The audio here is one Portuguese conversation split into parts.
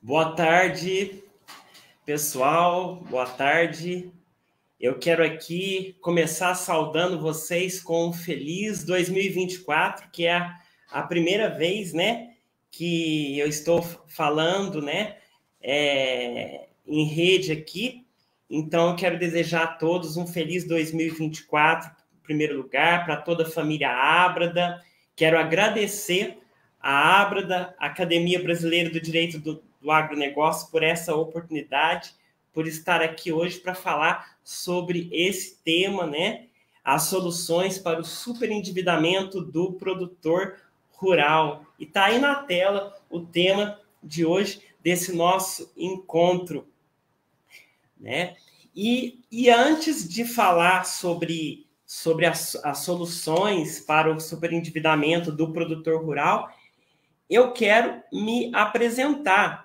Boa tarde, pessoal. Boa tarde. Eu quero aqui começar saudando vocês com um feliz 2024, que é a primeira vez, né, que eu estou falando, né, em rede aqui. Então, eu quero desejar a todos um feliz 2024, em primeiro lugar, para toda a família Ábrada. Quero agradecer a Ábrada, Academia Brasileira do Direito do Agronegócio, por essa oportunidade, por estar aqui hoje para falar sobre esse tema, né? As soluções para o superendividamento do produtor rural. E está aí na tela o tema de hoje, desse nosso encontro, né? E antes de falar sobre as soluções para o superendividamento do produtor rural, eu quero me apresentar,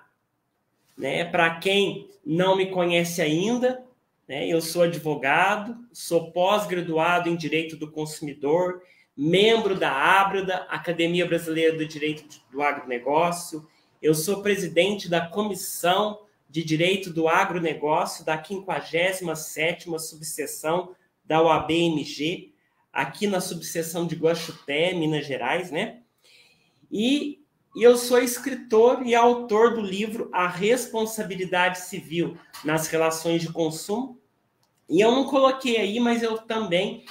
né? Para quem não me conhece ainda, né? Eu sou advogado, sou pós-graduado em Direito do Consumidor, membro da Ábrada, Academia Brasileira do Direito do Agronegócio. Eu sou presidente da Comissão de Direito do Agronegócio da 57ª subseção da OAB-MG, aqui na subseção de Guaxupé, Minas Gerais, né? E eu sou escritor e autor do livro A Responsabilidade Civil nas Relações de Consumo. E eu não coloquei aí, mas eu também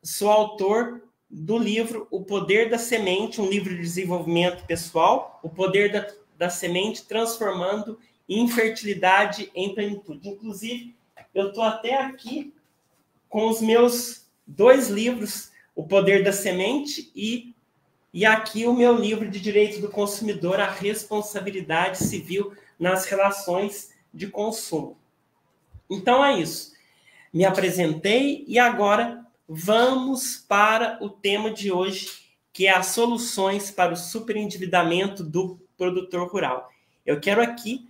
sou autor do livro O Poder da Semente, um livro de desenvolvimento pessoal, O Poder da Semente Transformando Infertilidade em Plenitude. Inclusive, eu estou até aqui com os meus 2 livros, O Poder da Semente e aqui o meu livro de Direito do Consumidor, A Responsabilidade Civil nas Relações de Consumo. Então é isso. Me apresentei e agora vamos para o tema de hoje, que é as soluções para o superendividamento do produtor rural. Eu quero aqui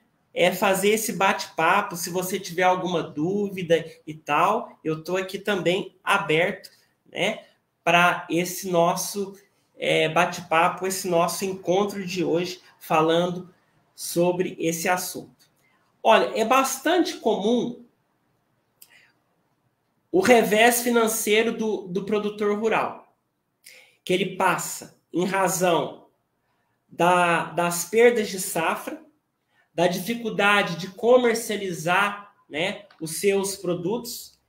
fazer esse bate-papo. Se você tiver alguma dúvida e tal, eu estou aqui também aberto, né, para esse nosso bate-papo, esse nosso encontro de hoje, falando sobre esse assunto. Olha, é bastante comum o revés financeiro do produtor rural, que ele passa em razão das perdas de safra, da dificuldade de comercializar, né, os seus produtos,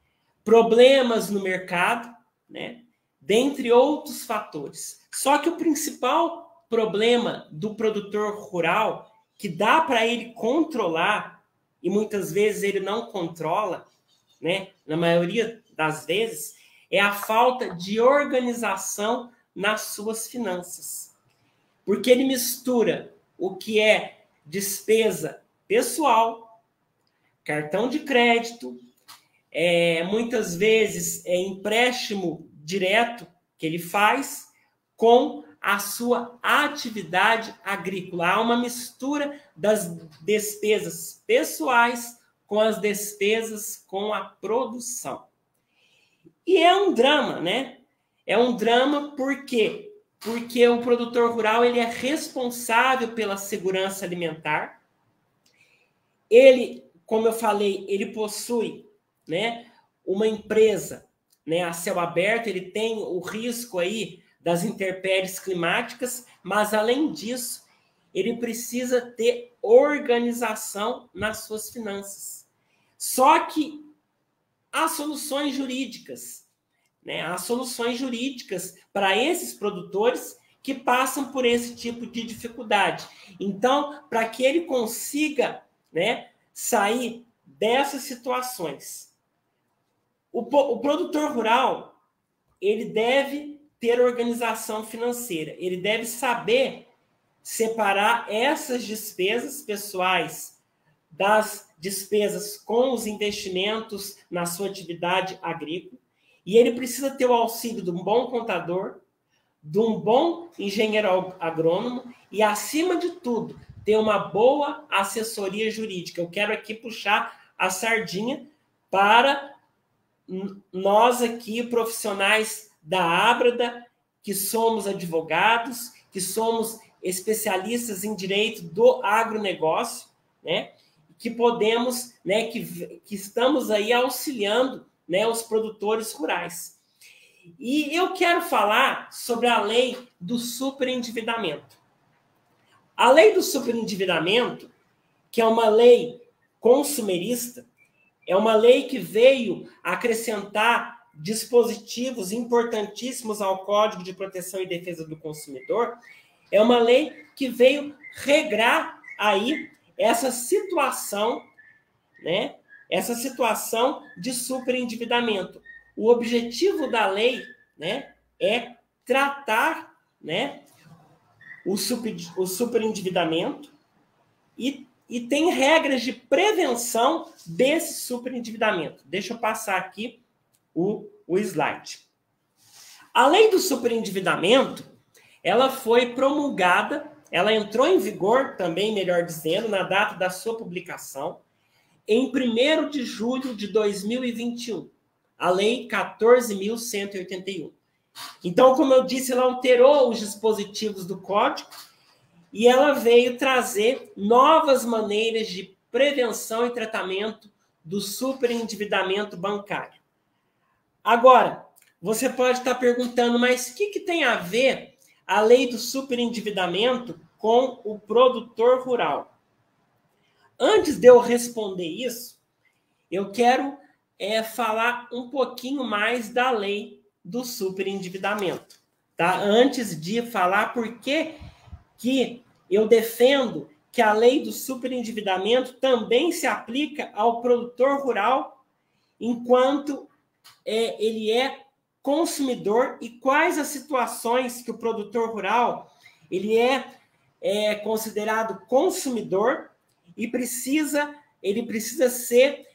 problemas no mercado, né, dentre outros fatores. Só que o principal problema do produtor rural, que dá para ele controlar, e muitas vezes ele não controla, né, na maioria das vezes, é a falta de organização nas suas finanças. Porque ele mistura o que é despesa pessoal, cartão de crédito, muitas vezes empréstimo direto que ele faz com a sua atividade agrícola. Há uma mistura das despesas pessoais com as despesas com a produção. E é um drama, né? É um drama por quê? Porque o produtor rural ele é responsável pela segurança alimentar. Ele, como eu falei, ele possui, né, uma empresa, né, a céu aberto, ele tem o risco aí das intempéries climáticas, mas além disso, ele precisa ter organização nas suas finanças. Só que há soluções jurídicas, né, há soluções jurídicas para esses produtores que passam por esse tipo de dificuldade. Então, para que ele consiga, né, sair dessas situações, o produtor rural ele deve ter organização financeira, ele deve saber separar essas despesas pessoais das despesas com os investimentos na sua atividade agrícola, e ele precisa ter o auxílio de um bom contador, de um bom engenheiro agrônomo e, acima de tudo, ter uma boa assessoria jurídica. Eu quero aqui puxar a sardinha para nós aqui, profissionais da Ábrada, que somos advogados, que somos especialistas em direito do agronegócio, né? Que podemos, né, que estamos aí auxiliando, né, os produtores rurais. E eu quero falar sobre a lei do superendividamento. A lei do superendividamento, que é uma lei consumerista, é uma lei que veio acrescentar dispositivos importantíssimos ao Código de Proteção e Defesa do Consumidor. É uma lei que veio regrar aí essa situação, né? Essa situação de superendividamento. O objetivo da lei, né, é tratar, né, o superendividamento e tem regras de prevenção desse superendividamento. Deixa eu passar aqui o slide. A lei do superendividamento, ela foi promulgada, ela entrou em vigor também, melhor dizendo, na data da sua publicação, em 1º de julho de 2021, a Lei 14.181. Então, como eu disse, ela alterou os dispositivos do Código e ela veio trazer novas maneiras de prevenção e tratamento do superendividamento bancário. Agora, você pode estar perguntando, mas o que tem a ver a lei do superendividamento com o produtor rural? Antes de eu responder isso, eu quero falar um pouquinho mais da lei do superendividamento, tá? Antes de falar por que eu defendo que a lei do superendividamento também se aplica ao produtor rural enquanto ele é consumidor e quais as situações que o produtor rural ele é considerado consumidor e ele precisa ser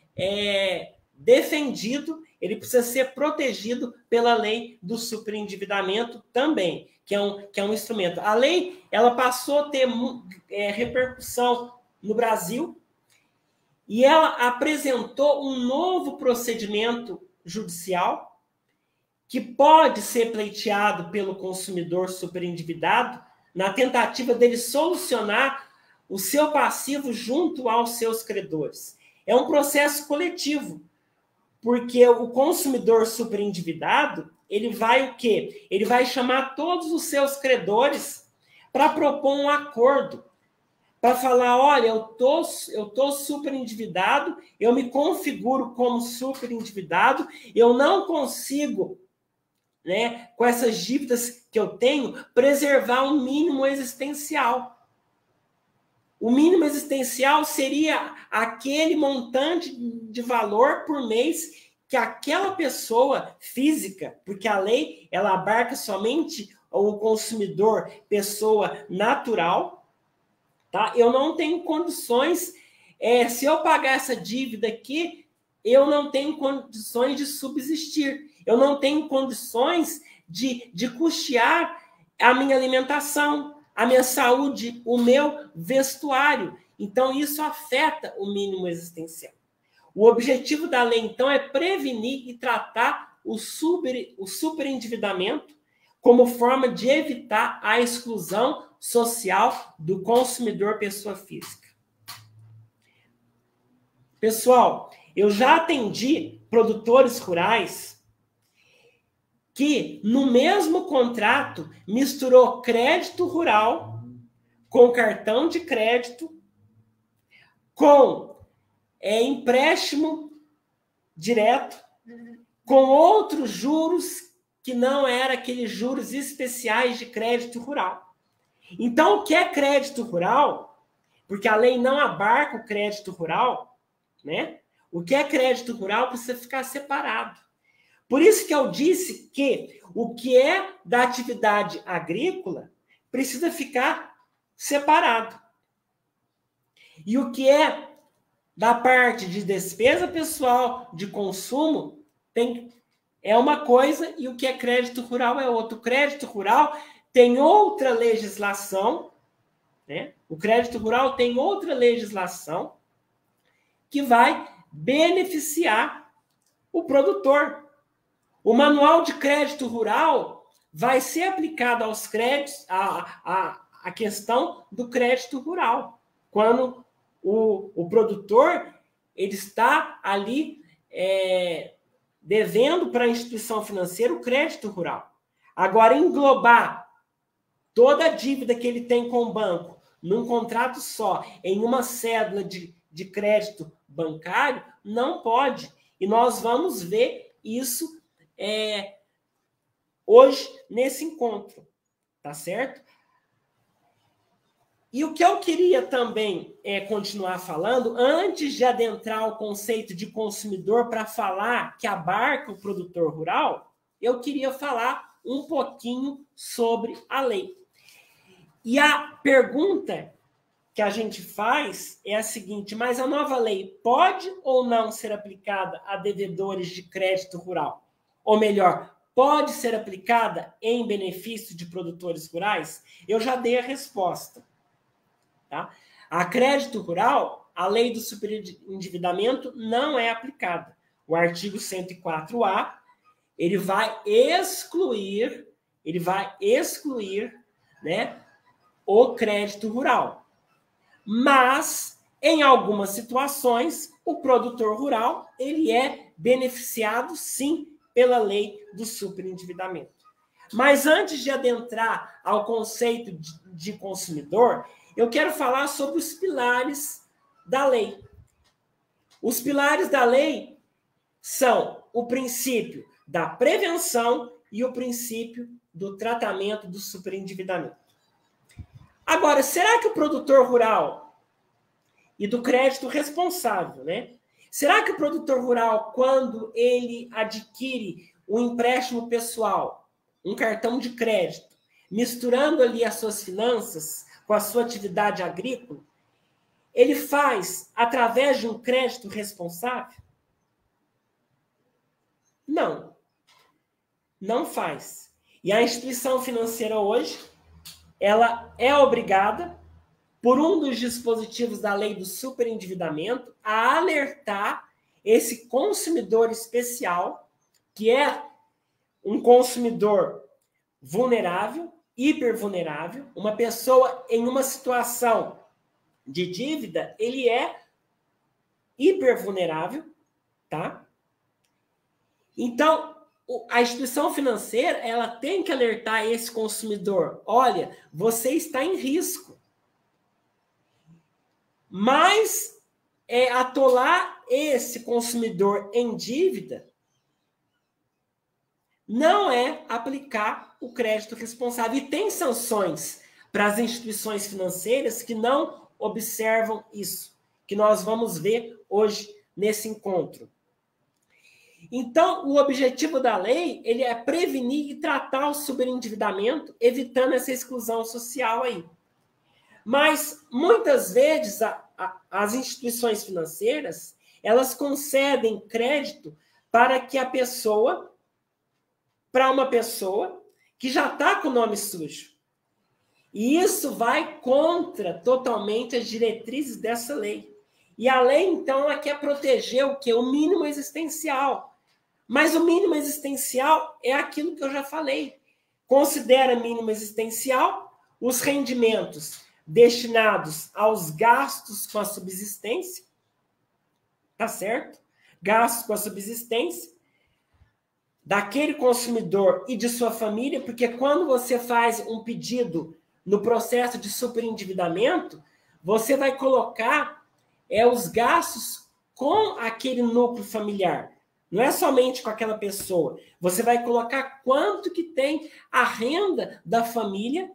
defendido, ele precisa ser protegido pela lei do superendividamento também, que é um instrumento. A lei ela passou a ter repercussão no Brasil e ela apresentou um novo procedimento judicial que pode ser pleiteado pelo consumidor superendividado na tentativa dele solucionar o seu passivo junto aos seus credores. É um processo coletivo, porque o consumidor superendividado, ele vai o quê? Ele vai chamar todos os seus credores para propor um acordo, para falar, olha, eu tô superendividado, eu me configuro como superendividado, eu não consigo, né, com essas dívidas que eu tenho, preservar um mínimo existencial. O mínimo existencial seria aquele montante de valor por mês que aquela pessoa física, porque a lei ela abarca somente o consumidor, pessoa natural, tá? Eu não tenho condições, se eu pagar essa dívida aqui, eu não tenho condições de subsistir, eu não tenho condições de custear a minha alimentação, a minha saúde, o meu vestuário. Então, isso afeta o mínimo existencial. O objetivo da lei, então, é prevenir e tratar o superendividamento como forma de evitar a exclusão social do consumidor pessoa física. Pessoal, eu já atendi produtores rurais que, no mesmo contrato, misturou crédito rural com cartão de crédito, com empréstimo direto, com outros juros que não eram aqueles juros especiais de crédito rural. Então, o que é crédito rural? Porque a lei não abarca o crédito rural, né? O que é crédito rural precisa ficar separado. Por isso que eu disse que o que é da atividade agrícola precisa ficar separado. E o que é da parte de despesa pessoal, de consumo, é uma coisa e o que é crédito rural é outro. O crédito rural tem outra legislação, né? O crédito rural tem outra legislação que vai beneficiar o produtor. O manual de crédito rural vai ser aplicado aos créditos, a questão do crédito rural. Quando o produtor ele está ali devendo para a instituição financeira o crédito rural. Agora, englobar toda a dívida que ele tem com o banco num contrato só, em uma cédula de crédito bancário, não pode. E nós vamos ver isso hoje nesse encontro, tá certo? E o que eu queria também continuar falando, antes de adentrar o conceito de consumidor para falar que abarca o produtor rural, eu queria falar um pouquinho sobre a lei. E a pergunta que a gente faz é a seguinte: mas a nova lei pode ou não ser aplicada a devedores de crédito rural? Ou melhor, pode ser aplicada em benefício de produtores rurais? Eu já dei a resposta. Tá? A crédito rural, a lei do superendividamento não é aplicada. O artigo 104A, ele vai excluir, né, o crédito rural. Mas, em algumas situações, o produtor rural, ele é beneficiado, sim, pela lei do superendividamento. Mas antes de adentrar ao conceito de consumidor, eu quero falar sobre os pilares da lei. Os pilares da lei são o princípio da prevenção e o princípio do tratamento do superendividamento. Agora, será que o produtor rural e do crédito responsável, né? Será que o produtor rural, quando ele adquire um empréstimo pessoal, um cartão de crédito, misturando ali as suas finanças com a sua atividade agrícola, ele faz através de um crédito responsável? Não. Não faz. E a instituição financeira hoje, ela é obrigada, por um dos dispositivos da lei do superendividamento, a alertar esse consumidor especial, que é um consumidor vulnerável, hipervulnerável, uma pessoa em uma situação de dívida, ele é hipervulnerável, tá? Então, a instituição financeira, ela tem que alertar esse consumidor: olha, você está em risco. Mas atolar esse consumidor em dívida não é aplicar o crédito responsável. E tem sanções para as instituições financeiras que não observam isso, que nós vamos ver hoje nesse encontro. Então, o objetivo da lei, ele é prevenir e tratar o superendividamento, evitando essa exclusão social aí. Mas, muitas vezes, as instituições financeiras, elas concedem crédito para uma pessoa que já está com o nome sujo. E isso vai contra totalmente as diretrizes dessa lei. E a lei, então, ela quer proteger o quê? O mínimo existencial. Mas o mínimo existencial é aquilo que eu já falei. Considera mínimo existencial os rendimentos destinados aos gastos com a subsistência, tá certo? Gastos com a subsistência daquele consumidor e de sua família, porque quando você faz um pedido no processo de superendividamento, você vai colocar os gastos com aquele núcleo familiar. Não é somente com aquela pessoa. Você vai colocar quanto que tem a renda da família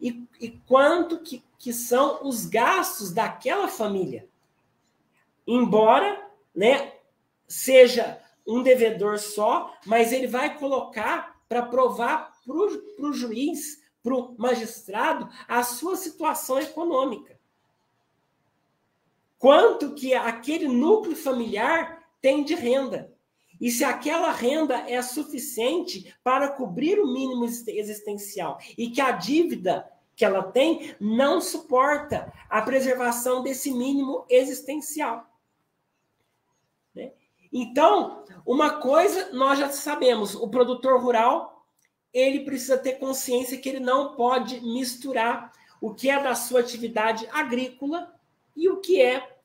e quanto que são os gastos daquela família. Embora, né, seja um devedor só, mas ele vai colocar para provar para o juiz, para o magistrado, a sua situação econômica. Quanto que aquele núcleo familiar tem de renda. E se aquela renda é suficiente para cobrir o mínimo existencial e que a dívida que ela tem não suporta a preservação desse mínimo existencial. Né? Então, uma coisa nós já sabemos, o produtor rural, ele precisa ter consciência que ele não pode misturar o que é da sua atividade agrícola e o que é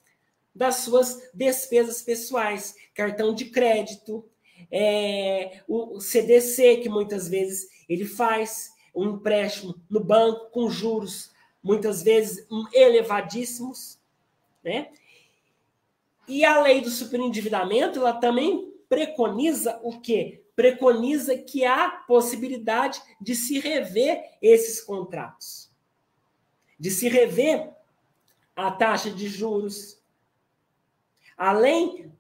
das suas despesas pessoais, cartão de crédito, o CDC, que muitas vezes ele faz um empréstimo no banco com juros, muitas vezes elevadíssimos, né? E a lei do superendividamento, ela também preconiza o quê? Preconiza que há possibilidade de se rever esses contratos, de se rever a taxa de juros. Além,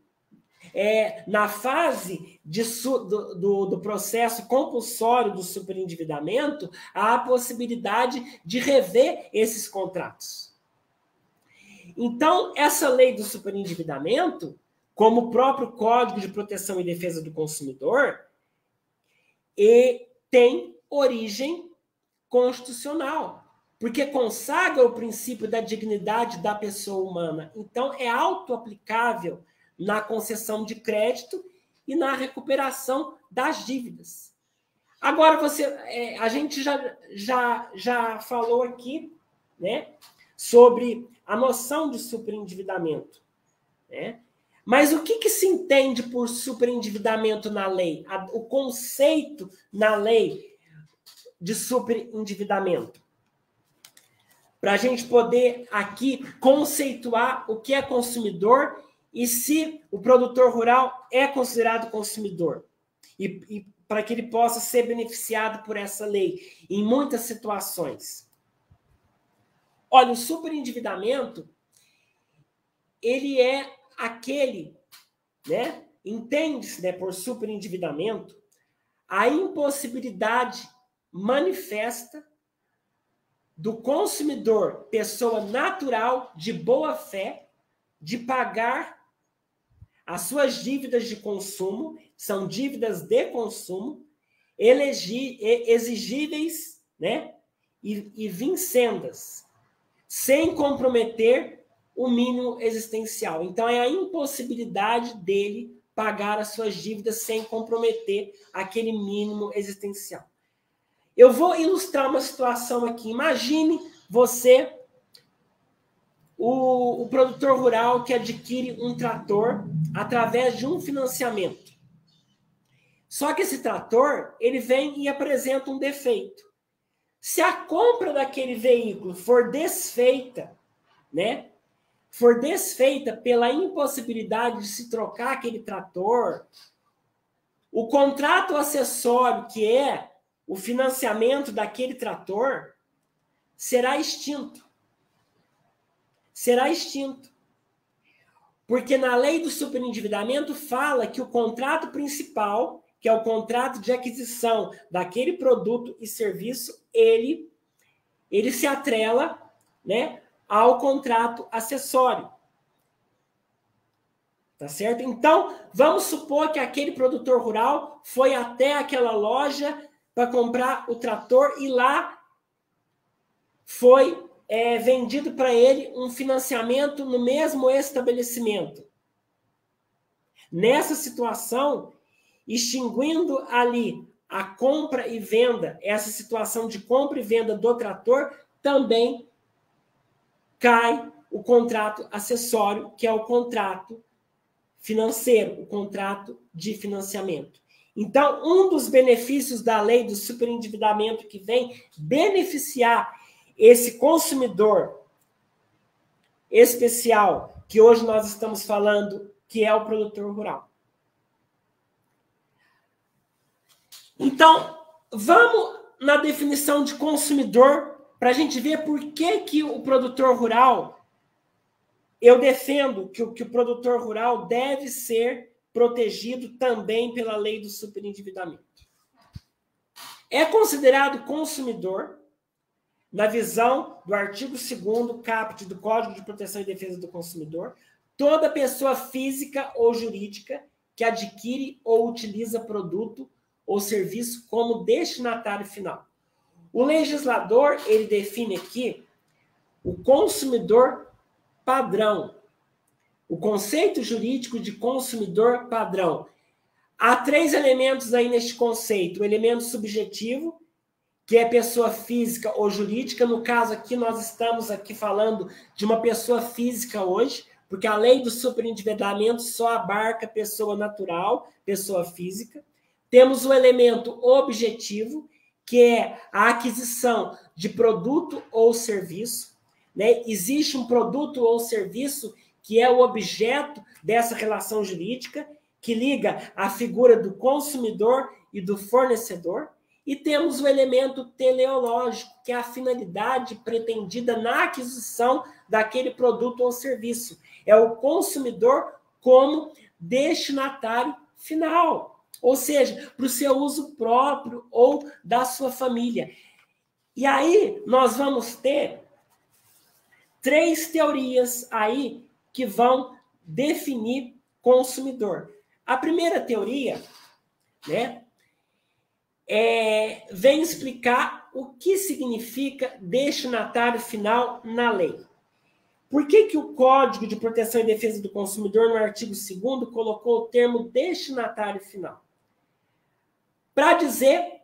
na fase do processo compulsório do superendividamento, há a possibilidade de rever esses contratos. Então, essa lei do superendividamento, como o próprio Código de Proteção e Defesa do Consumidor, tem origem constitucional, porque consagra o princípio da dignidade da pessoa humana. Então, é autoaplicável na concessão de crédito e na recuperação das dívidas. Agora, a gente já falou aqui, né, sobre a noção de superendividamento, né? Mas o que se entende por superendividamento na lei? O conceito na lei de superendividamento. Para a gente poder aqui conceituar o que é consumidor e se o produtor rural é considerado consumidor. E para que ele possa ser beneficiado por essa lei em muitas situações. Olha, o superendividamento, ele é aquele, né? Entende-se, né, por superendividamento a impossibilidade manifesta do consumidor, pessoa natural, de boa fé, de pagar as suas dívidas de consumo, são dívidas de consumo, exigíveis, né, e vincendas, sem comprometer o mínimo existencial. Então, é a impossibilidade dele pagar as suas dívidas sem comprometer aquele mínimo existencial. Eu vou ilustrar uma situação aqui. Imagine você, o produtor rural que adquire um trator através de um financiamento. Só que esse trator, ele vem e apresenta um defeito. Se a compra daquele veículo for desfeita, né? For desfeita pela impossibilidade de se trocar aquele trator, o contrato acessório, que é o financiamento daquele trator, será extinto. Será extinto. Porque na lei do superendividamento fala que o contrato principal, que é o contrato de aquisição daquele produto e serviço, ele se atrela, né, ao contrato acessório. Tá certo? Então, vamos supor que aquele produtor rural foi até aquela loja para comprar o trator e lá foi vendido para ele um financiamento no mesmo estabelecimento. Nessa situação, extinguindo ali a compra e venda, essa situação de compra e venda do trator, também cai o contrato acessório, que é o contrato financeiro, o contrato de financiamento. Então, um dos benefícios da lei do superendividamento que vem beneficiar esse consumidor especial, que hoje nós estamos falando, que é o produtor rural. Então, vamos na definição de consumidor para a gente ver por que o produtor rural, eu defendo que o produtor rural deve ser protegido também pela lei do superendividamento. É considerado consumidor, na visão do artigo 2º caput do Código de Proteção e Defesa do Consumidor, toda pessoa física ou jurídica que adquire ou utiliza produto ou serviço como destinatário final. O legislador, ele define aqui o consumidor padrão, o conceito jurídico de consumidor padrão. Há 3 elementos aí neste conceito: o elemento subjetivo, que é pessoa física ou jurídica. No caso aqui, nós estamos aqui falando de uma pessoa física hoje, porque a lei do superendividamento só abarca pessoa natural, pessoa física. Temos o elemento objetivo, que é a aquisição de produto ou serviço, né? Existe um produto ou serviço que é o objeto dessa relação jurídica, que liga a figura do consumidor e do fornecedor. E temos o elemento teleológico, que é a finalidade pretendida na aquisição daquele produto ou serviço. É o consumidor como destinatário final, ou seja, para o seu uso próprio ou da sua família. E aí nós vamos ter 3 teorias aí que vão definir consumidor. A primeira teoria, né, vem explicar o que significa destinatário final na lei. Por que o Código de Proteção e Defesa do Consumidor, no artigo 2º, colocou o termo destinatário final? Para dizer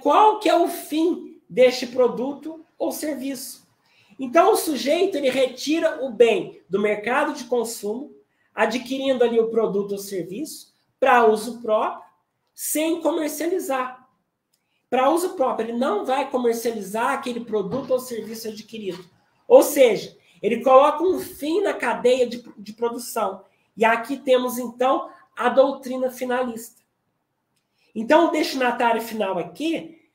qual que é o fim deste produto ou serviço. Então, o sujeito ele retira o bem do mercado de consumo, adquirindo ali o produto ou serviço, para uso próprio, sem comercializar. Para uso próprio, ele não vai comercializar aquele produto ou serviço adquirido. Ou seja, ele coloca um fim na cadeia de produção. E aqui temos, então, a doutrina finalista. Então, o destinatário final aqui,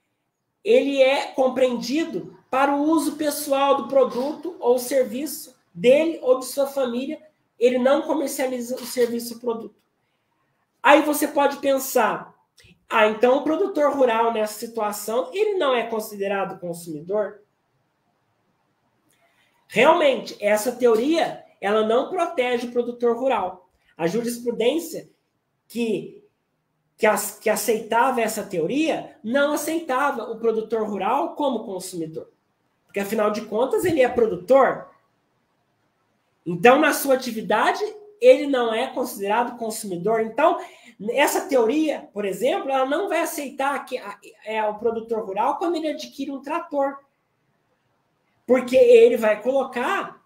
ele é compreendido para o uso pessoal do produto ou serviço dele ou de sua família. Ele não comercializa o serviço ou produto. Aí você pode pensar, então o produtor rural nessa situação, ele não é considerado consumidor? Realmente, essa teoria, ela não protege o produtor rural. A jurisprudência que aceitava essa teoria não aceitava o produtor rural como consumidor. Porque, afinal de contas, ele é produtor. Então, na sua atividade, ele não é considerado consumidor. Então, essa teoria, por exemplo, ela não vai aceitar que o produtor rural quando ele adquire um trator. Porque ele vai colocar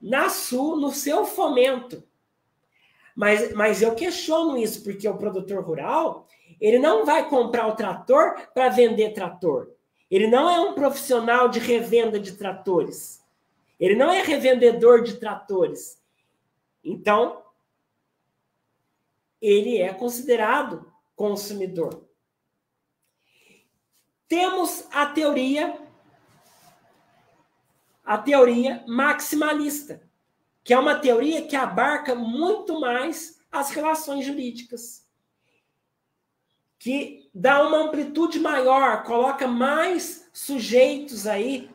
no seu fomento. Mas eu questiono isso, porque o produtor rural, ele não vai comprar o trator para vender trator. Ele não é um profissional de revenda de tratores. Ele não é revendedor de tratores. Então, ele é considerado consumidor. Temos a teoria maximalista, que é uma teoria que abarca muito mais as relações jurídicas, que dá uma amplitude maior, coloca mais sujeitos aí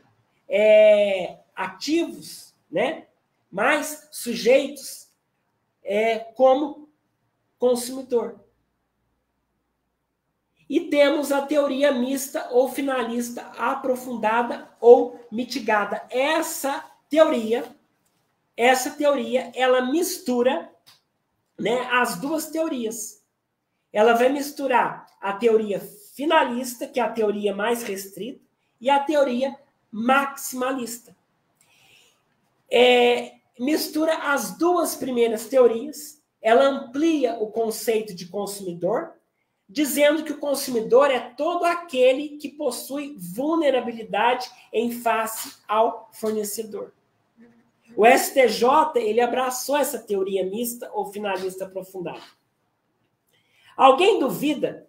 ativos, né? Mais sujeitos como consumidor. E temos a teoria mista ou finalista aprofundada ou mitigada. Essa teoria, ela mistura, né, as duas teorias. Ela vai misturar a teoria finalista, que é a teoria mais restrita, e a teoria maximalista. Mistura as duas primeiras teorias, ela amplia o conceito de consumidor, dizendo que o consumidor é todo aquele que possui vulnerabilidade em face ao fornecedor. O STJ, ele abraçou essa teoria mista ou finalista aprofundada. Alguém duvida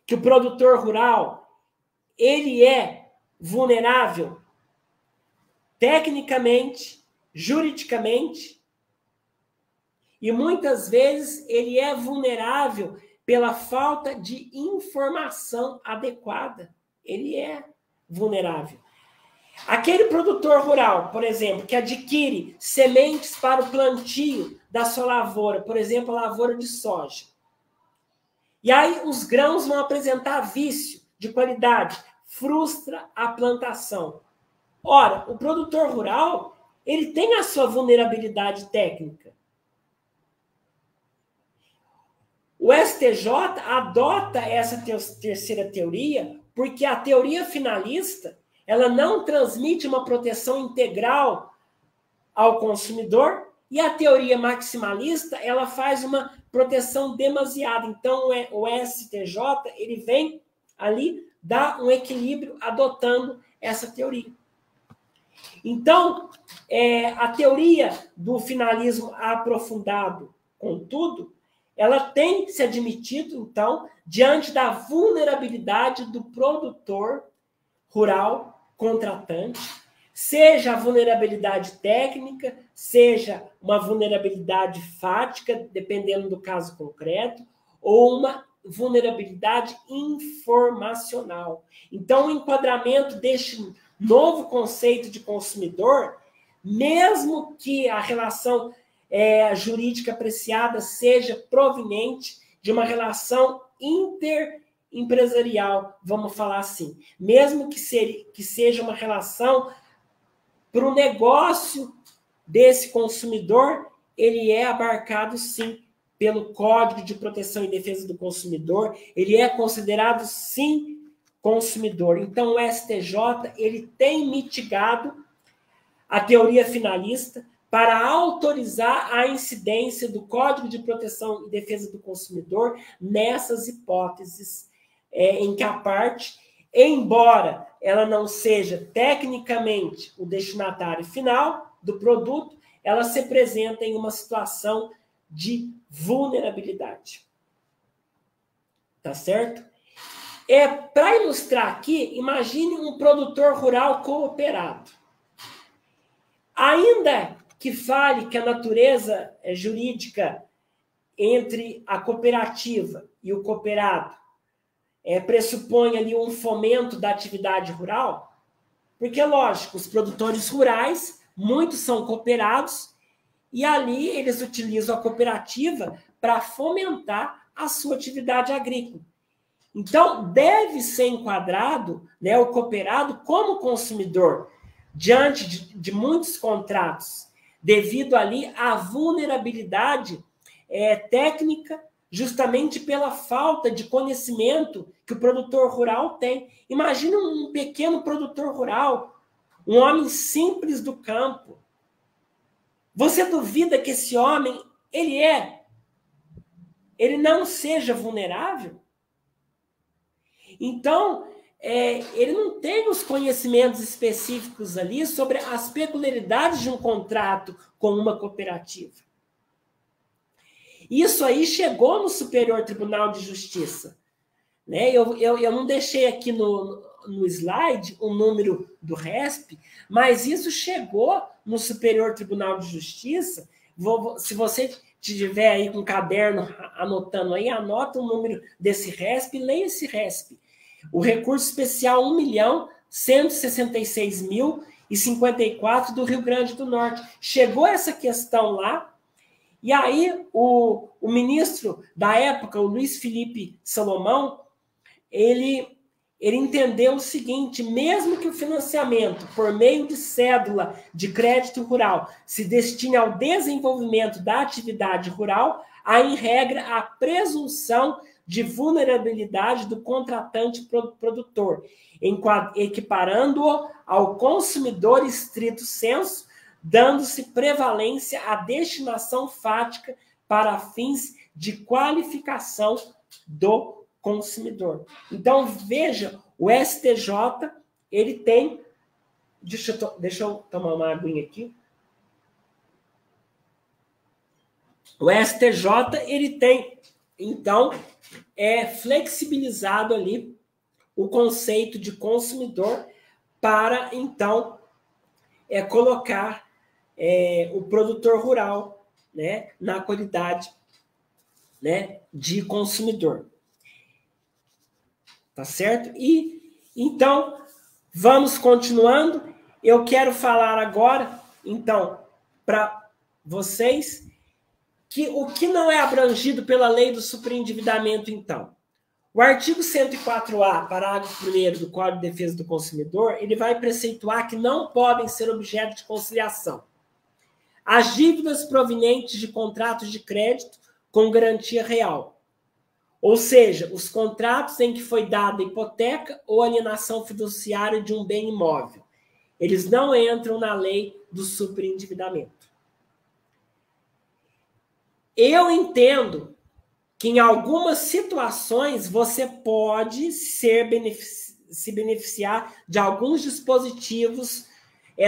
que o produtor rural, ele é vulnerável tecnicamente, juridicamente, e muitas vezes ele é vulnerável pela falta de informação adequada. Ele é vulnerável. Aquele produtor rural, por exemplo, que adquire sementes para o plantio da sua lavoura, por exemplo, a lavoura de soja. E aí os grãos vão apresentar vício de qualidade, frustra a plantação. Ora, o produtor rural, ele tem a sua vulnerabilidade técnica. O STJ adota essa terceira teoria porque a teoria finalista ela não transmite uma proteção integral ao consumidor e a teoria maximalista ela faz uma proteção demasiada. Então, o STJ ele vem ali dar um equilíbrio adotando essa teoria. Então, a teoria do finalismo aprofundado, contudo, ela tem se admitido, então, diante da vulnerabilidade do produtor rural contratante, seja a vulnerabilidade técnica, seja uma vulnerabilidade fática, dependendo do caso concreto, ou uma vulnerabilidade informacional. Então, o enquadramento deste novo conceito de consumidor, mesmo que a relação jurídica apreciada seja proveniente de uma relação interempresarial, vamos falar assim, mesmo que seja uma relação para o negócio desse consumidor, ele é abarcado, sim, pelo Código de Proteção e Defesa do Consumidor, ele é considerado, sim, consumidor. Então, o STJ ele tem mitigado a teoria finalista para autorizar a incidência do Código de Proteção e Defesa do Consumidor nessas hipóteses em que a parte, embora ela não seja tecnicamente o destinatário final do produto, ela se apresenta em uma situação de vulnerabilidade. Tá certo? Para ilustrar aqui, imagine um produtor rural cooperado. Ainda que fale que a natureza jurídica entre a cooperativa e o cooperado pressupõe ali um fomento da atividade rural, porque, lógico, os produtores rurais, muitos são cooperados, e ali eles utilizam a cooperativa para fomentar a sua atividade agrícola. Então, deve ser enquadrado, né, o cooperado como consumidor, diante de muitos contratos, devido ali à vulnerabilidade técnica, justamente pela falta de conhecimento que o produtor rural tem. Imagina um pequeno produtor rural, um homem simples do campo. Você duvida que esse homem, ele não seja vulnerável? Então, ele não tem os conhecimentos específicos ali sobre as peculiaridades de um contrato com uma cooperativa. Isso aí chegou no Superior Tribunal de Justiça. Né? Eu não deixei aqui no slide o número do RESP, mas isso chegou no Superior Tribunal de Justiça. Se você estiver aí com um caderno anotando aí, anota o número desse RESP e leia esse RESP. O recurso especial 1.166.054 do Rio Grande do Norte. Chegou essa questão lá, e aí o ministro da época, o Luiz Felipe Salomão, ele entendeu o seguinte: mesmo que o financiamento por meio de cédula de crédito rural se destine ao desenvolvimento da atividade rural, há em regra a presunção de vulnerabilidade do contratante produtor, equiparando-o ao consumidor estrito sensu, dando-se prevalência à destinação fática para fins de qualificação do consumidor. Então, veja, o STJ, ele tem... Deixa eu tomar uma aguinha aqui. O STJ, ele tem, então, flexibilizado ali o conceito de consumidor para, então, colocar o produtor rural, né, na qualidade, né, de consumidor. Tá certo? E, então, vamos continuando. Eu quero falar agora, então, para vocês, que o que não é abrangido pela lei do superendividamento, então. O artigo 104A, parágrafo 1º do Código de Defesa do Consumidor, ele vai preceituar que não podem ser objeto de conciliação as dívidas provenientes de contratos de crédito com garantia real, Ou seja, os contratos em que foi dada hipoteca ou alienação fiduciária de um bem imóvel. Eles não entram na lei do superendividamento. Eu entendo que em algumas situações você pode se beneficiar de alguns dispositivos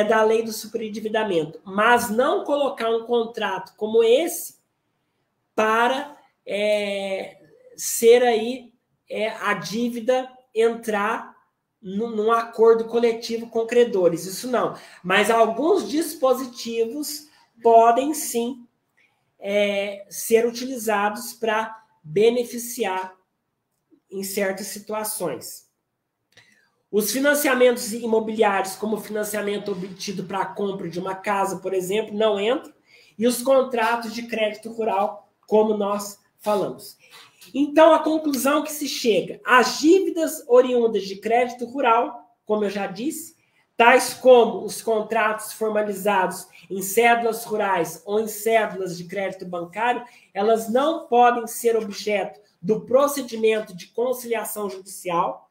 da lei do superendividamento, mas não colocar um contrato como esse para ser aí a dívida entrar num acordo coletivo com credores. Isso não. Mas alguns dispositivos podem sim ser utilizados para beneficiar em certas situações. Os financiamentos imobiliários, como o financiamento obtido para a compra de uma casa, por exemplo, não entram, e os contratos de crédito rural, como nós falamos. Então, a conclusão que se chega, as dívidas oriundas de crédito rural, como eu já disse, tais como os contratos formalizados em cédulas rurais ou em cédulas de crédito bancário, elas não podem ser objeto do procedimento de conciliação judicial,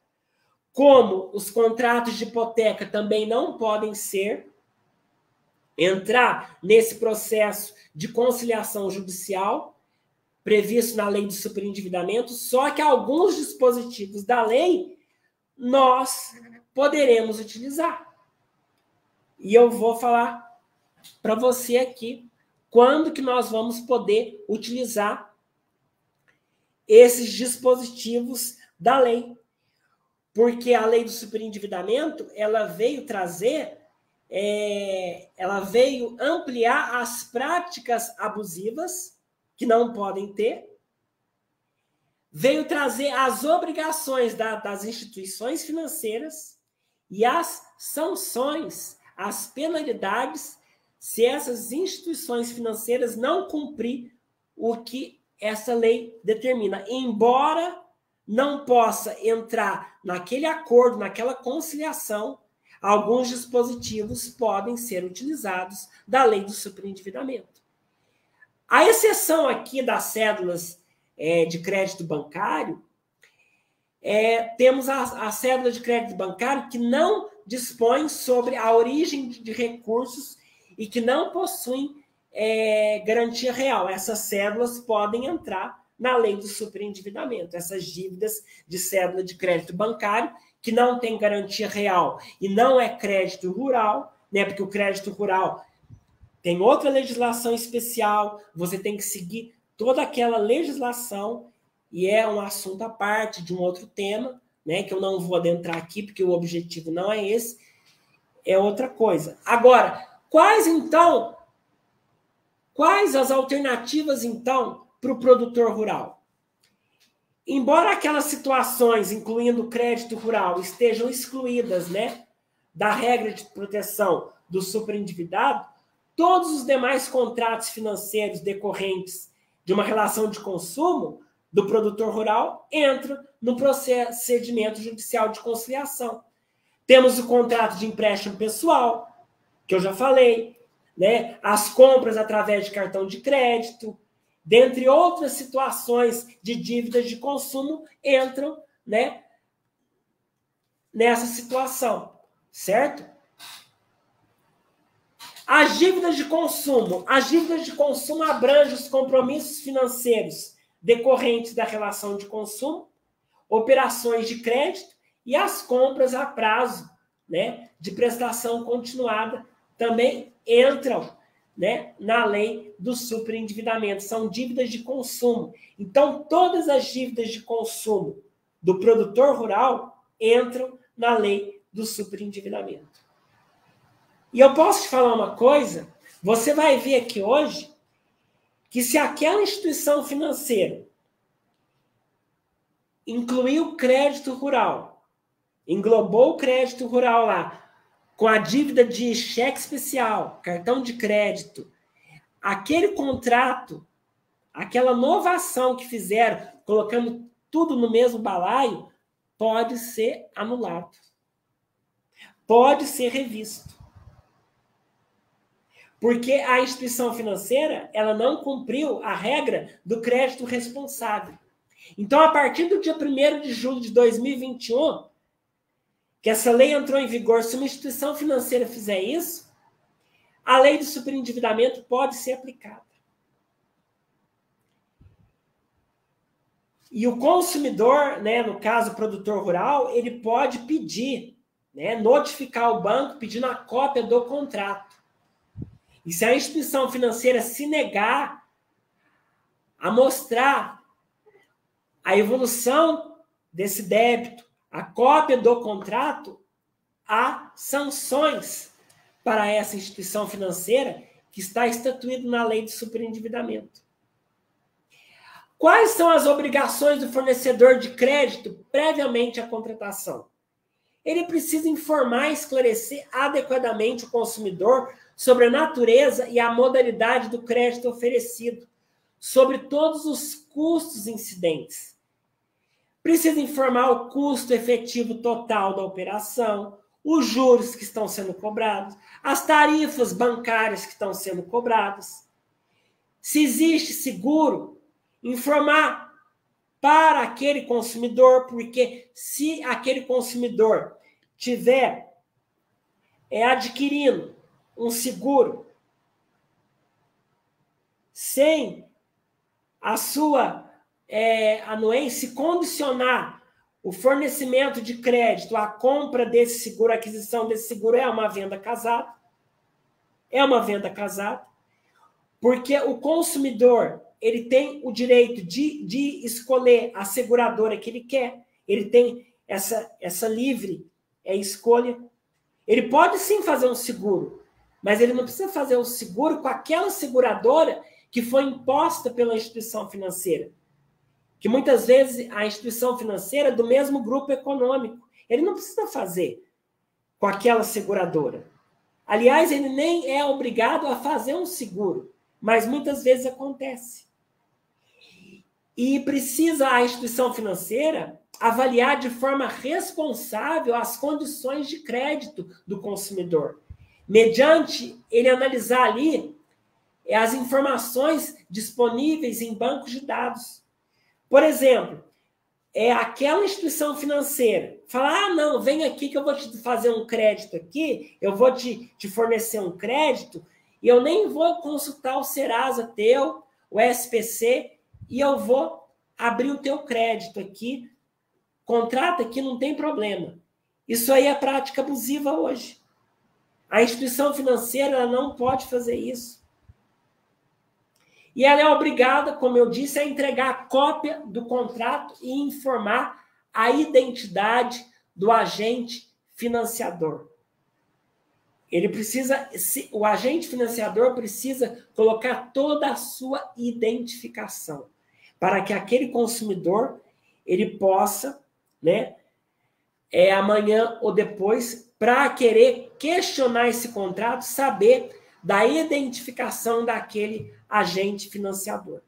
como os contratos de hipoteca também não podem entrar nesse processo de conciliação judicial previsto na lei do superendividamento, só que alguns dispositivos da lei nós poderemos utilizar. E eu vou falar para você aqui quando que nós vamos poder utilizar esses dispositivos da lei. Porque a lei do superendividamento, ela veio trazer, ela veio ampliar as práticas abusivas, que não podem ter, veio trazer as obrigações das instituições financeiras e as sanções, as penalidades, se essas instituições financeiras não cumprir o que essa lei determina. Embora não possa entrar naquele acordo, naquela conciliação, alguns dispositivos podem ser utilizados da lei do superendividamento. A exceção aqui das cédulas de crédito bancário, temos a cédula de crédito bancário que não dispõe sobre a origem de recursos e que não possuem garantia real. Essas cédulas podem entrar na lei do superendividamento. Essas dívidas de cédula de crédito bancário que não tem garantia real e não é crédito rural, né? Porque o crédito rural tem outra legislação especial, você tem que seguir toda aquela legislação e é um assunto à parte de um outro tema, né? Que eu não vou adentrar aqui porque o objetivo não é esse, é outra coisa. Agora, quais as alternativas então para o produtor rural? Embora aquelas situações, incluindo o crédito rural, estejam excluídas, né, da regra de proteção do superendividado, todos os demais contratos financeiros decorrentes de uma relação de consumo do produtor rural entram no procedimento judicial de conciliação. Temos o contrato de empréstimo pessoal, que eu já falei, né, as compras através de cartão de crédito, dentre outras situações de dívidas de consumo, entram, né, nessa situação, certo? As dívidas de consumo abrangem os compromissos financeiros decorrentes da relação de consumo, operações de crédito e as compras a prazo, né, de prestação continuada também entram, né, na lei do superendividamento. São dívidas de consumo. Então, todas as dívidas de consumo do produtor rural entram na lei do superendividamento. E eu posso te falar uma coisa, você vai ver aqui hoje que se aquela instituição financeira incluiu o crédito rural, englobou o crédito rural lá, com a dívida de cheque especial, cartão de crédito, aquele contrato, aquela novação que fizeram, colocando tudo no mesmo balaio, pode ser anulado. Pode ser revisto. Porque a instituição financeira, ela não cumpriu a regra do crédito responsável. Então, a partir do dia 1º de julho de 2021, que essa lei entrou em vigor, se uma instituição financeira fizer isso, a lei de superendividamento pode ser aplicada. E o consumidor, né, no caso o produtor rural, ele pode pedir, né, notificar o banco pedindo a cópia do contrato. E se a instituição financeira se negar a mostrar a evolução desse débito, a cópia do contrato, há sanções para essa instituição financeira que está estatuído na lei de superendividamento. Quais são as obrigações do fornecedor de crédito previamente à contratação? Ele precisa informar e esclarecer adequadamente o consumidor sobre a natureza e a modalidade do crédito oferecido, sobre todos os custos incidentes. Precisa informar o custo efetivo total da operação, os juros que estão sendo cobrados, as tarifas bancárias que estão sendo cobradas. Se existe seguro, informar para aquele consumidor, porque se aquele consumidor tiver adquirindo um seguro sem a sua anuência, condicionar o fornecimento de crédito à compra desse seguro, a aquisição desse seguro, é uma venda casada. É uma venda casada, porque o consumidor ele tem o direito de escolher a seguradora que ele quer, ele tem essa livre escolha. Ele pode sim fazer um seguro, mas ele não precisa fazer o seguro com aquela seguradora que foi imposta pela instituição financeira. Que muitas vezes a instituição financeira é do mesmo grupo econômico. Ele não precisa fazer com aquela seguradora. Aliás, ele nem é obrigado a fazer um seguro, mas muitas vezes acontece. E precisa a instituição financeira avaliar de forma responsável as condições de crédito do consumidor, mediante ele analisar ali as informações disponíveis em bancos de dados. Por exemplo, aquela instituição financeira fala, não, vem aqui que eu vou te fazer um crédito aqui, eu vou te fornecer um crédito, e eu nem vou consultar o Serasa teu, o SPC, e eu vou abrir o teu crédito aqui, contrata aqui, não tem problema. Isso aí é prática abusiva hoje. A instituição financeira ela não pode fazer isso. E ela é obrigada, como eu disse, a entregar a cópia do contrato e informar a identidade do agente financiador. O agente financiador precisa colocar toda a sua identificação para que aquele consumidor ele possa, né, amanhã ou depois, para querer questionar esse contrato, saber da identificação daquele agente financiador.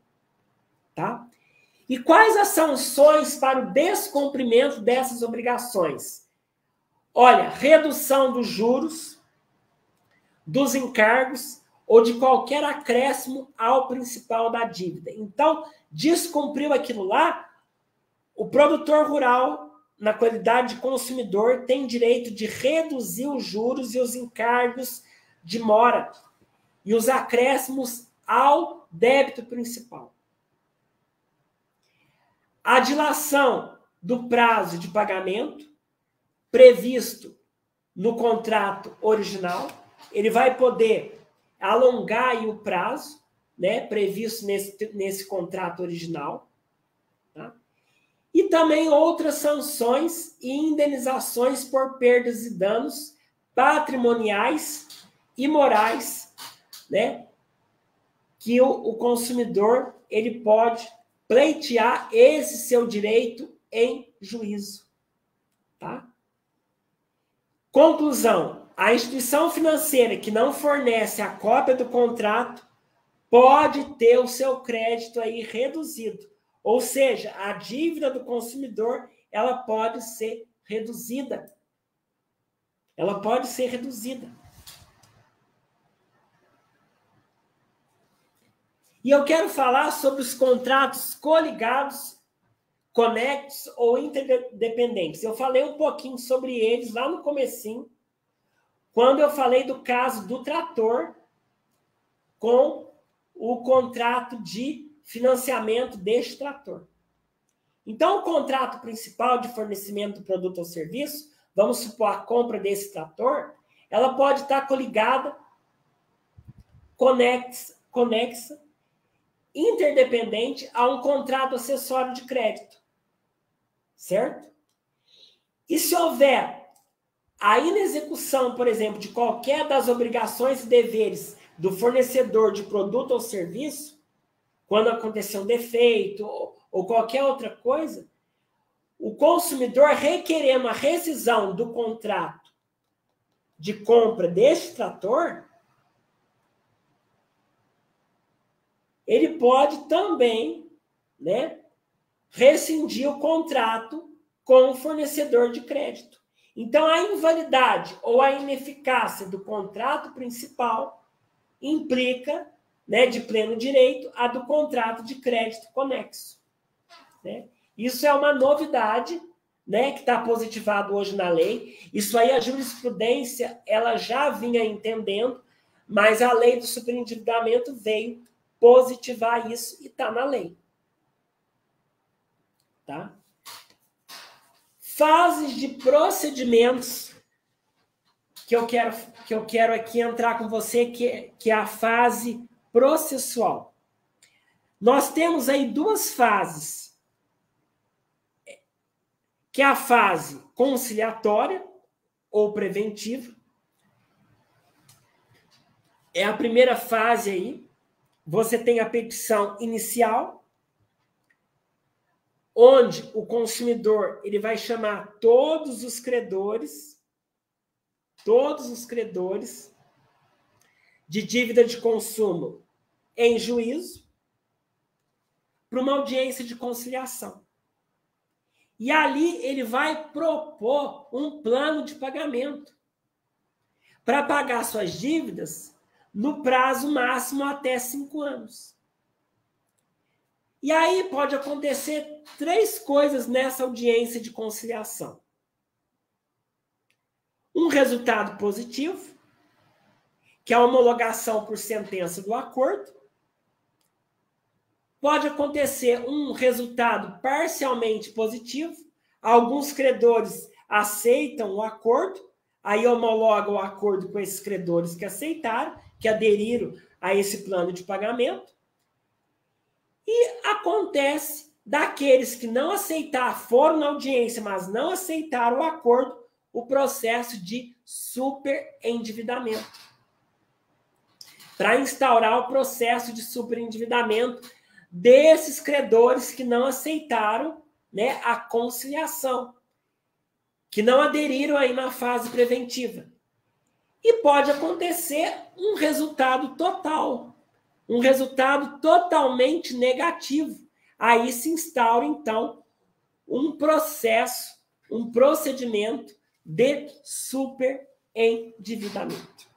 Tá? E quais as sanções para o descumprimento dessas obrigações? Olha, redução dos juros, dos encargos ou de qualquer acréscimo ao principal da dívida. Então, descumpriu aquilo lá, o produtor rural, na qualidade de consumidor, tem direito de reduzir os juros e os encargos de mora e os acréscimos ao débito principal. A dilação do prazo de pagamento previsto no contrato original, ele vai poder alongar aí o prazo, né, previsto nesse contrato original. Tá? E também outras sanções e indenizações por perdas e danos patrimoniais e morais, né, que o consumidor ele pode pleitear esse seu direito em juízo. Tá? Conclusão, a instituição financeira que não fornece a cópia do contrato pode ter o seu crédito aí reduzido. Ou seja, a dívida do consumidor, ela pode ser reduzida. Ela pode ser reduzida. E eu quero falar sobre os contratos coligados conexos ou interdependentes. Eu falei um pouquinho sobre eles lá no comecinho, quando eu falei do caso do trator com o contrato de financiamento deste trator. Então, o contrato principal de fornecimento do produto ou serviço, vamos supor a compra desse trator, ela pode estar coligada, conexa, interdependente a um contrato acessório de crédito. Certo? E se houver a inexecução, por exemplo, de qualquer das obrigações e deveres do fornecedor de produto ou serviço, quando acontecer um defeito ou qualquer outra coisa, o consumidor requerendo a rescisão do contrato de compra deste trator, ele pode também, né, rescindir o contrato com o fornecedor de crédito. Então, a invalidade ou a ineficácia do contrato principal implica, né, de pleno direito, a do contrato de crédito conexo. Né? Isso é uma novidade, né, que está positivado hoje na lei. Isso aí a jurisprudência ela já vinha entendendo, mas a lei do superendividamento veio positivar isso e está na lei. Tá? Fases de procedimentos que eu quero aqui entrar com você, que é a fase processual. Nós temos aí duas fases, que é a fase conciliatória ou preventiva. É a primeira fase aí. Você tem a petição inicial, onde o consumidor ele vai chamar todos os credores de dívida de consumo em juízo para uma audiência de conciliação. E ali ele vai propor um plano de pagamento para pagar suas dívidas no prazo máximo até 5 anos. E aí pode acontecer 3 coisas nessa audiência de conciliação. Um resultado positivo, que é a homologação por sentença do acordo. Pode acontecer um resultado parcialmente positivo. Alguns credores aceitam o acordo, aí homologam o acordo com esses credores que aceitaram, que aderiram a esse plano de pagamento. E acontece daqueles que não aceitaram, foram na audiência, mas não aceitaram o acordo, o processo de superendividamento. Para instaurar o processo de superendividamento desses credores que não aceitaram, né, a conciliação, que não aderiram aí na fase preventiva. E pode acontecer um resultado total, um resultado totalmente negativo. Aí se instaura, então, um processo, um procedimento de superendividamento.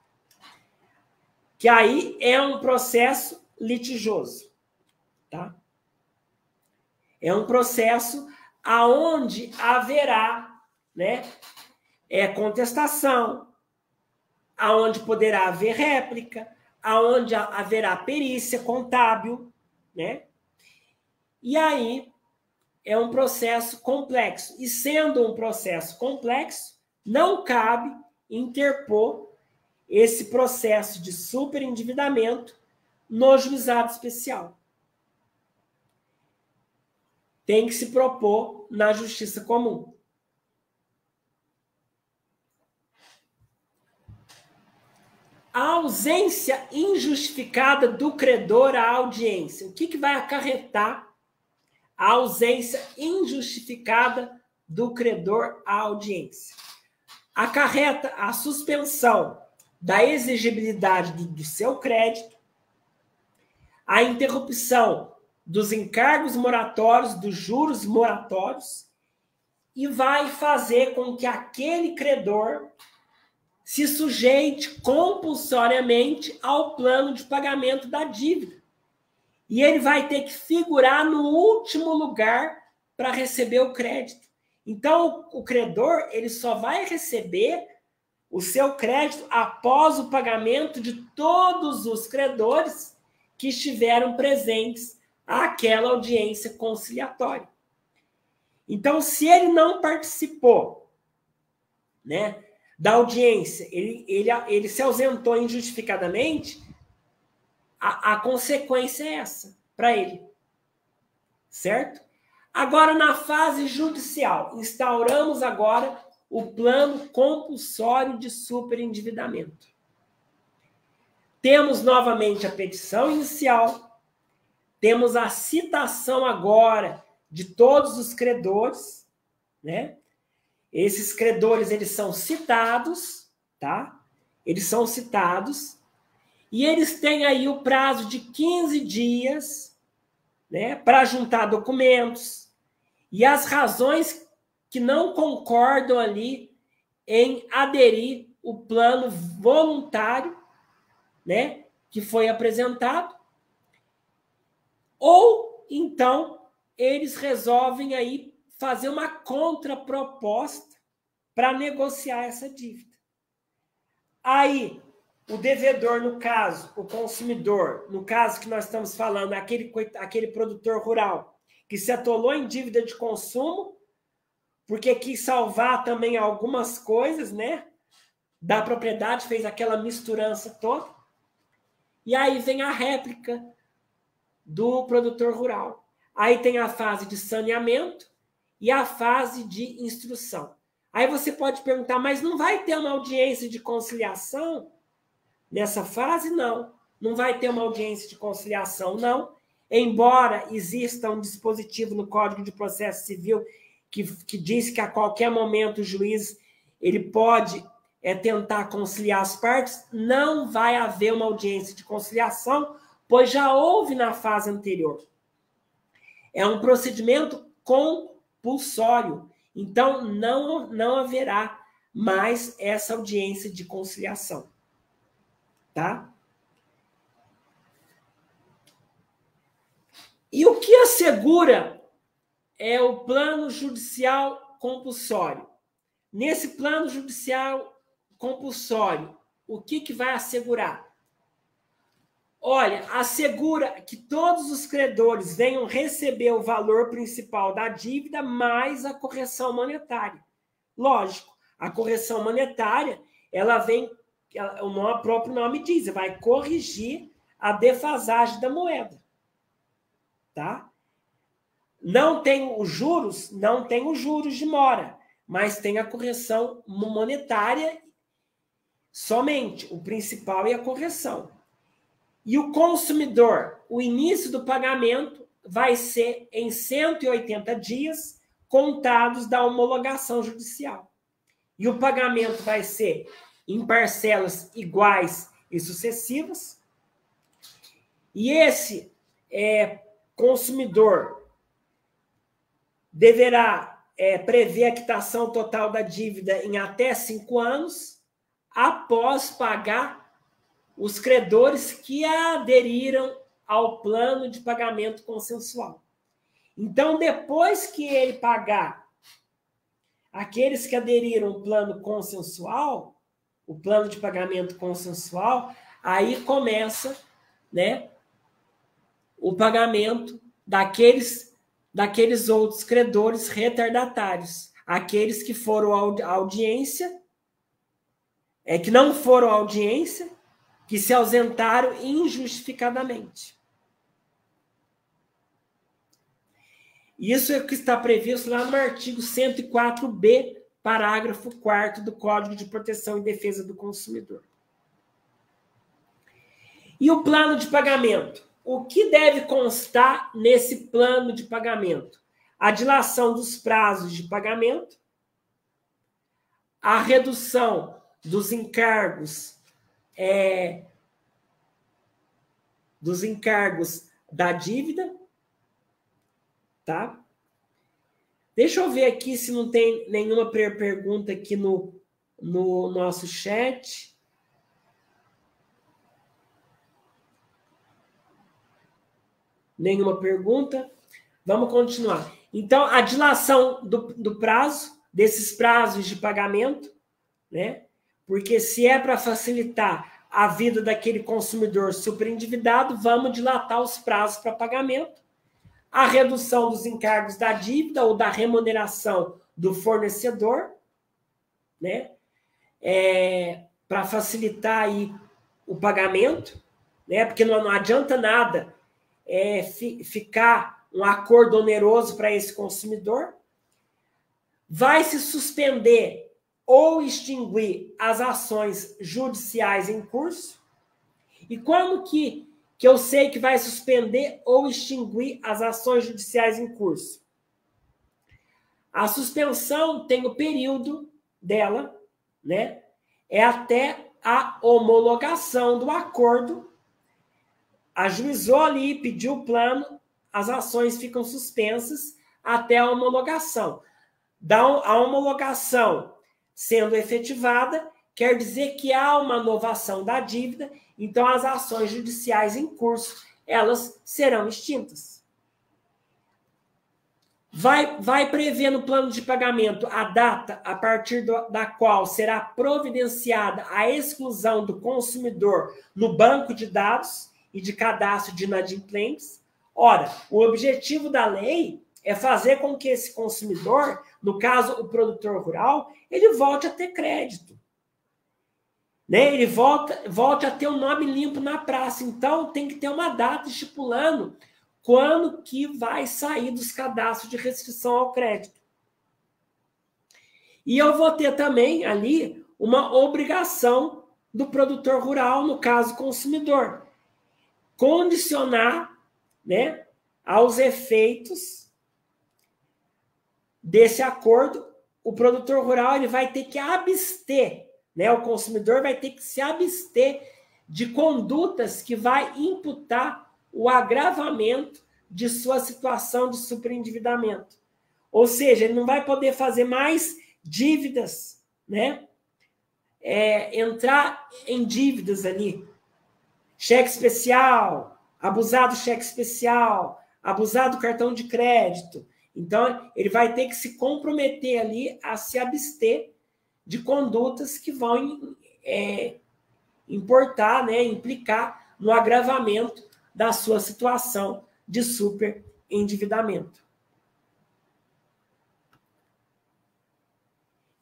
Que aí é um processo litigioso. Tá? É um processo aonde haverá, né, contestação, aonde poderá haver réplica, aonde haverá perícia contábil, né? E aí é um processo complexo. E sendo um processo complexo, não cabe interpor esse processo de superendividamento no juizado especial. Tem que se propor na justiça comum. A ausência injustificada do credor à audiência. O que vai acarretar a ausência injustificada do credor à audiência? Acarreta a suspensão da exigibilidade do seu crédito, a interrupção dos encargos moratórios, dos juros moratórios, e vai fazer com que aquele credor se sujeite compulsoriamente ao plano de pagamento da dívida. E ele vai ter que figurar no último lugar para receber o crédito. Então, o credor ele só vai receber o seu crédito após o pagamento de todos os credores que estiveram presentes àquela audiência conciliatória. Então, se ele não participou, né, da audiência, ele se ausentou injustificadamente, a consequência é essa para ele. Certo? Agora, na fase judicial, instauramos agora o plano compulsório de superendividamento. Temos novamente a petição inicial, temos a citação agora de todos os credores, né? Esses credores, eles são citados, tá? Eles são citados e eles têm aí o prazo de 15 dias, né, para juntar documentos e as razões que não concordam ali em aderir o plano voluntário, né, que foi apresentado, ou então eles resolvem aí fazer uma contraproposta para negociar essa dívida. Aí, o devedor, no caso, o consumidor, no caso que nós estamos falando, aquele produtor rural que se atolou em dívida de consumo, porque quis salvar também algumas coisas, né, da propriedade, fez aquela misturança toda. E aí vem a réplica do produtor rural. Aí tem a fase de saneamento e a fase de instrução. Aí você pode perguntar, mas não vai ter uma audiência de conciliação nessa fase? Não. Não vai ter uma audiência de conciliação, não. Embora exista um dispositivo no Código de Processo Civil que diz que a qualquer momento o juiz ele pode tentar conciliar as partes, não vai haver uma audiência de conciliação, pois já houve na fase anterior. É um procedimento compulsório. Então, não haverá mais essa audiência de conciliação. Tá? E o que assegura é o plano judicial compulsório. Nesse plano judicial compulsório, o que vai assegurar? Olha, assegura que todos os credores venham receber o valor principal da dívida mais a correção monetária. Lógico, a correção monetária, ela vem, o próprio nome diz, vai corrigir a defasagem da moeda. Tá? Não tem os juros de mora, mas tem a correção monetária somente, o principal e a correção. E o consumidor, o início do pagamento vai ser em 180 dias contados da homologação judicial. E o pagamento vai ser em parcelas iguais e sucessivas. E esse consumidor deverá prever a quitação total da dívida em até 5 anos, após pagar os credores que aderiram ao plano de pagamento consensual. Então, depois que ele pagar aqueles que aderiram ao plano consensual, o plano de pagamento consensual, aí começa, né, o pagamento daqueles outros credores retardatários, aqueles que foram à audiência, que não foram à audiência, que se ausentaram injustificadamente. Isso é o que está previsto lá no artigo 104b, parágrafo 4º do Código de Proteção e Defesa do Consumidor. E o plano de pagamento? O que deve constar nesse plano de pagamento? A dilação dos prazos de pagamento, a redução dos encargos da dívida, tá? Deixa eu ver aqui se não tem nenhuma pergunta aqui no nosso chat. Nenhuma pergunta? Vamos continuar. Então, a dilação do prazo, desses prazos de pagamento, né? Porque se é para facilitar a vida daquele consumidor superendividado, vamos dilatar os prazos para pagamento. A redução dos encargos da dívida ou da remuneração do fornecedor, né? Para facilitar aí o pagamento, né? Porque não adianta nada ficar um acordo oneroso para esse consumidor. Vai se suspender ou extinguir as ações judiciais em curso. E quando que eu sei que vai suspender ou extinguir as ações judiciais em curso? A suspensão tem o período dela, né? É até a homologação do acordo. Ajuizou ali, pediu o plano, as ações ficam suspensas até a homologação. A homologação sendo efetivada, quer dizer que há uma novação da dívida, então as ações judiciais em curso, elas serão extintas. Vai prever no plano de pagamento a data a partir da qual será providenciada a exclusão do consumidor no banco de dados e de cadastro de inadimplentes. Ora, o objetivo da lei é fazer com que esse consumidor, no caso o produtor rural, ele volte a ter crédito. Né? Ele volte a ter um nome limpo na praça. Então, tem que ter uma data estipulando quando que vai sair dos cadastros de restrição ao crédito. E eu vou ter também ali uma obrigação do produtor rural, no caso consumidor, condicionar, né, aos efeitos desse acordo, o produtor rural ele vai ter que abster, né, o consumidor vai ter que se abster de condutas que vai imputar o agravamento de sua situação de superendividamento. Ou seja, ele não vai poder fazer mais dívidas, né? Entrar em dívidas ali. Cheque especial, abusar do cheque especial, abusar do cartão de crédito. Então, ele vai ter que se comprometer ali a se abster de condutas que vão importar, né, implicar no agravamento da sua situação de superendividamento.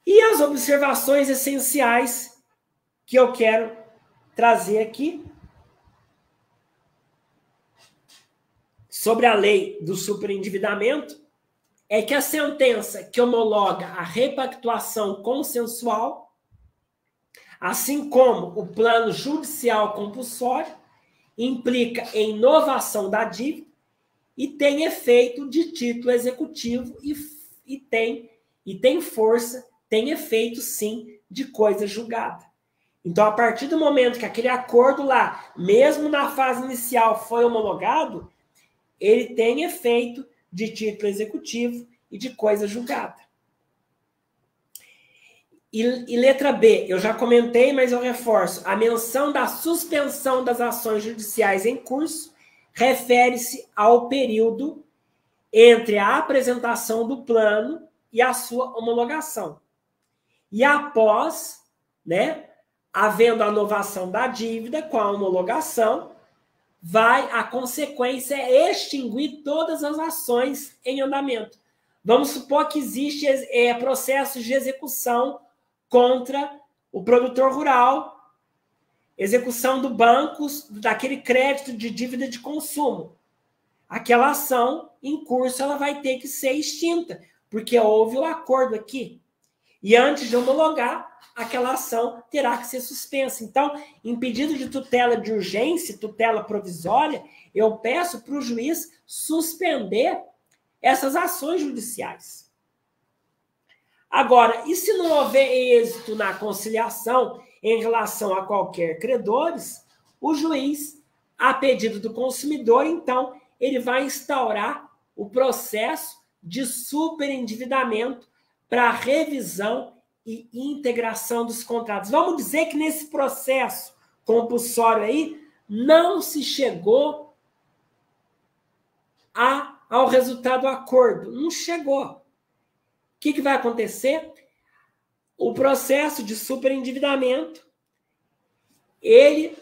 E as observações essenciais que eu quero trazer aqui sobre a lei do superendividamento é que a sentença que homologa a repactuação consensual, assim como o plano judicial compulsório, implica em novação da dívida e tem efeito de título executivo e tem força, tem efeito, sim, de coisa julgada. Então, a partir do momento que aquele acordo lá, mesmo na fase inicial, foi homologado, ele tem efeito de título executivo e de coisa julgada. E letra B, eu já comentei, mas eu reforço. A menção da suspensão das ações judiciais em curso refere-se ao período entre a apresentação do plano e a sua homologação. E após, né, havendo a novação da dívida com a homologação, a consequência é extinguir todas as ações em andamento. Vamos supor que existe processos de execução contra o produtor rural, execução do banco, daquele crédito de dívida de consumo. Aquela ação em curso ela vai ter que ser extinta, porque houve o acordo aqui. E antes de homologar, aquela ação terá que ser suspensa. Então, em pedido de tutela de urgência, tutela provisória, eu peço para o juiz suspender essas ações judiciais. Agora, e se não houver êxito na conciliação em relação a qualquer credores, o juiz, a pedido do consumidor, então, ele vai instaurar o processo de superendividamento para revisão e integração dos contratos. Vamos dizer que nesse processo compulsório aí, não se chegou a ao resultado do acordo. Não chegou. O que vai acontecer? O processo de superendividamento, ele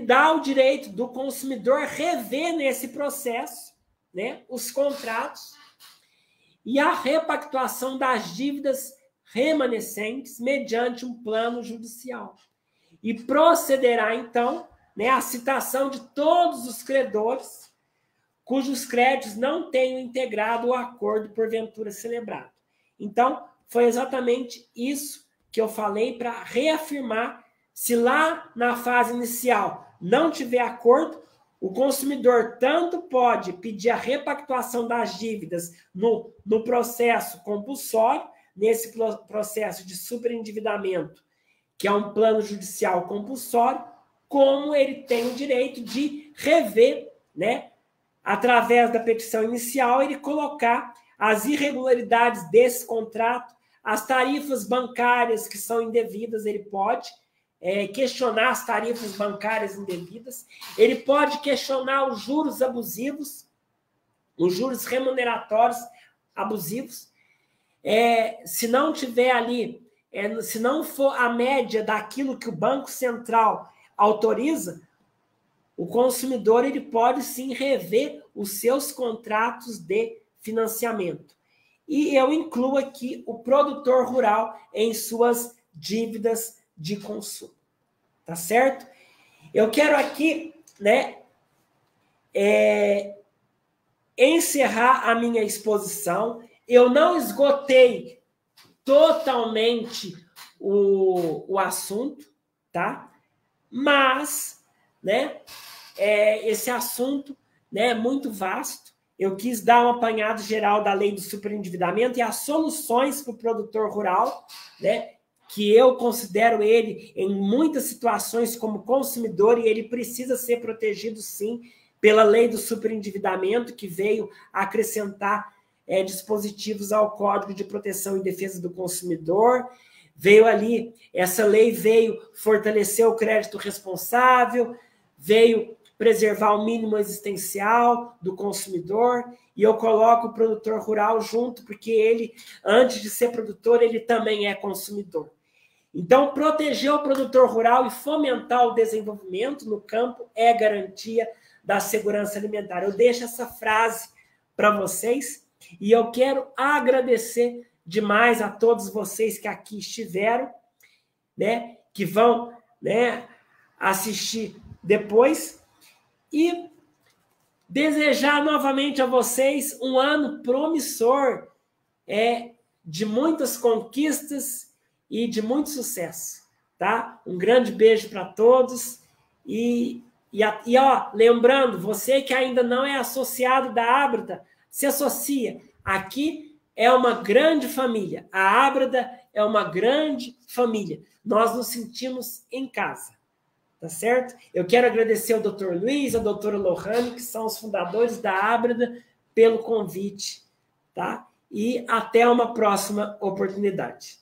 dá o direito do consumidor rever nesse processo, né, os contratos e a repactuação das dívidas remanescentes mediante um plano judicial. E procederá, então, né, a citação de todos os credores cujos créditos não tenham integrado o acordo porventura celebrado. Então, foi exatamente isso que eu falei para reafirmar. Se lá na fase inicial não tiver acordo, o consumidor tanto pode pedir a repactuação das dívidas no processo compulsório, nesse processo de superendividamento, que é um plano judicial compulsório, como ele tem o direito de rever, né, através da petição inicial, ele colocar as irregularidades desse contrato, as tarifas bancárias que são indevidas, ele pode questionar as tarifas bancárias indevidas, ele pode questionar os juros abusivos, os juros remuneratórios abusivos. Se não tiver ali, se não for a média daquilo que o Banco Central autoriza, o consumidor ele pode sim rever os seus contratos de financiamento. E eu incluo aqui o produtor rural em suas dívidas de consumo. Tá certo? Eu quero aqui, né, encerrar a minha exposição. Eu não esgotei totalmente o assunto, tá? Mas, né, esse assunto, né, é muito vasto. Eu quis dar um apanhado geral da lei do superendividamento e as soluções para o produtor rural, né, que eu considero ele, em muitas situações, como consumidor, e ele precisa ser protegido, sim, pela lei do superendividamento, que veio acrescentar dispositivos ao Código de Proteção e Defesa do Consumidor. Veio ali, essa lei veio fortalecer o crédito responsável, veio preservar o mínimo existencial do consumidor, e eu coloco o produtor rural junto, porque ele, antes de ser produtor, ele também é consumidor. Então, proteger o produtor rural e fomentar o desenvolvimento no campo é garantia da segurança alimentar. Eu deixo essa frase para vocês e eu quero agradecer demais a todos vocês que aqui estiveram, né, que vão, né, assistir depois, e desejar novamente a vocês um ano promissor, de muitas conquistas e de muito sucesso, tá? Um grande beijo para todos e lembrando, você que ainda não é associado da Ábreda, se associa. Aqui é uma grande família. A Ábreda é uma grande família. Nós nos sentimos em casa, tá certo? Eu quero agradecer ao Dr. Luiz, à doutora Lohane, que são os fundadores da Ábreda, pelo convite, tá? E até uma próxima oportunidade.